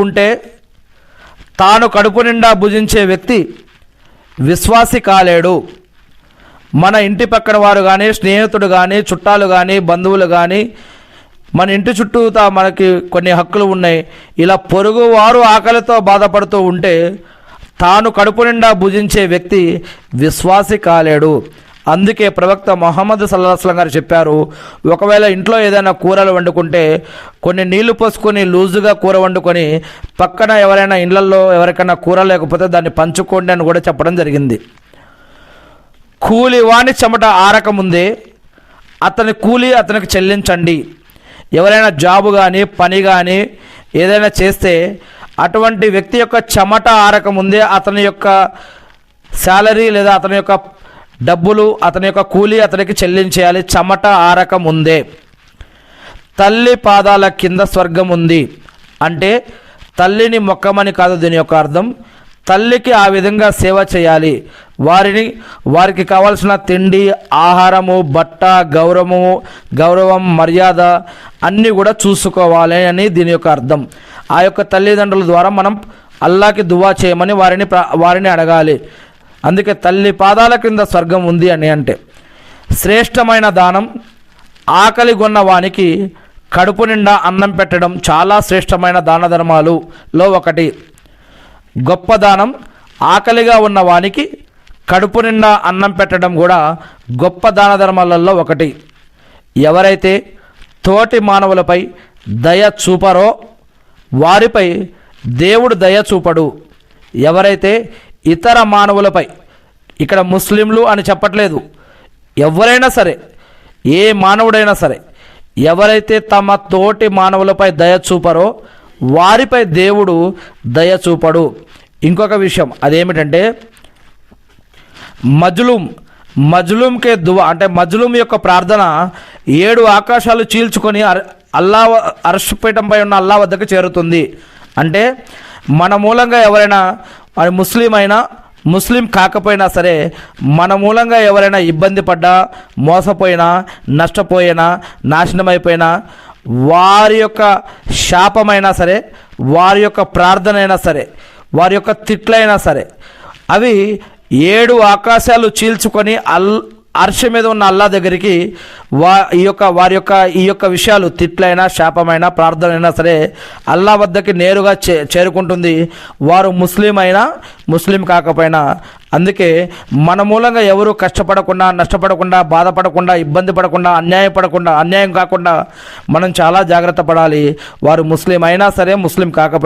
ఉంటే తాను కడుపు నిండా భుజించే వ్యక్తి విశ్వాసి కాలేడు. మన ఇంటి పక్కన వారు కానీ, స్నేహితుడు కానీ, చుట్టాలు కానీ, బంధువులు కానీ, మన ఇంటి చుట్టూతా మనకి కొన్ని హక్కులు ఉన్నాయి. ఇలా పొరుగు వారు ఆకలితో బాధపడుతూ ఉంటే తాను కడుపు నిండా భుజించే వ్యక్తి విశ్వాసి కాలేడు. అందుకే ప్రవక్త ముహమ్మద్ సల్లల్లాహు అలైహి వసల్లం గారు చెప్పారు, ఒకవేళ ఇంట్లో ఏదైనా కూరలు వండుకుంటే కొన్ని నీళ్లు పోసుకొని లూజుగా కూర వండుకొని పక్కన ఎవరైనా ఇళ్లలో ఎవరికైనా కూర లేకపోతే దాన్ని పంచుకోండి అని కూడా చెప్పడం జరిగింది. కూలి వాని చెమట ఆరకముందే అతని కూలి అతనికి చెల్లించండి. ఎవరైనా జాబు కానీ పని కానీ ఏదైనా చేస్తే అటువంటి వ్యక్తి యొక్క చెమట ఆరకముందే అతని యొక్క శాలరీ లేదా అతని యొక్క డబ్బులు, అతని యొక్క కూలి అతనికి చెల్లించేయాలి, చెమట ఆరక ముందే. తల్లి పాదాల కింద స్వర్గం ఉంది అంటే తల్లిని మొక్కమని కాదు దీని యొక్క అర్థం. తల్లికి ఆ విధంగా సేవ చేయాలి. వారికి కావాల్సిన తిండి, ఆహారము, బట్ట, గౌరవం, మర్యాద అన్నీ కూడా చూసుకోవాలి అని దీని యొక్క అర్థం. ఆ యొక్క తల్లిదండ్రుల ద్వారా మనం అల్లాకి దువా చేయమని వారిని అడగాలి. అందుకే తల్లి పాదాల క్రింద స్వర్గం ఉంది అని అంటే శ్రేష్టమైన దానం ఆకలి గొన్న వానికి కడుపు నిండా అన్నం పెట్టడం చాలా శ్రేష్టమైన దాన ధర్మాలలో ఒకటి. గొప్ప దానం ఆకలిగా ఉన్న వానికి కడుపు నిండా అన్నం పెట్టడం కూడా గొప్ప దాన ధర్మాలలో ఒకటి. ఎవరైతే తోటి మానవులపై దయ చూపరో వారిపై దేవుడు దయ చూపడు. ఎవరైతే ఇతర మానవులపై, ఇక్కడ ముస్లింలు అని చెప్పట్లేదు, ఎవరైనా సరే, ఏ మానవుడైనా సరే, ఎవరైతే తమ తోటి మానవులపై దయ చూపరో వారిపై దేవుడు దయ చూపడు. ఇంకొక విషయం అదేమిటంటే మజ్లూమ్కే దువా అంటే మజ్లూమ్ యొక్క ప్రార్థన 7 ఆకాశాలు చీల్చుకొని అర్ష్ పీఠంపై ఉన్న అల్లా వద్దకు చేరుతుంది. అంటే మన మూలంగా ఎవరైనా ముస్లిం అయినా ముస్లిం కాకపోయినా సరే మన మూలంగా ఎవరైనా ఇబ్బంది పడ్డా, మోసపోయినా, నష్టపోయినా, నాశనమైపోయినా వారి యొక్క శాపమైనా సరే, వారి యొక్క ప్రార్థన అయినా సరే, వారి యొక్క తిట్లైనా సరే అవి 7 ఆకాశాలు చీల్చుకొని అర్ష మీద ఉన్న అల్లా దగ్గరికి ఈ యొక్క విషయాలు తిట్లైనా, శాపమైనా, ప్రార్థన అయినా సరే అల్లా వద్దకి నేరుగా చేరుకుంటుంది. వారు ముస్లిం అయినా ముస్లిం కాకపోయినా. అందుకే మన మూలంగా ఎవరు కష్టపడకుండా, నష్టపడకుండా, బాధపడకుండా, ఇబ్బంది పడకుండా, అన్యాయం కాకుండా మనం చాలా జాగ్రత్త పడాలి. వారు ముస్లిం అయినా సరే ముస్లిం కాకపోయినా.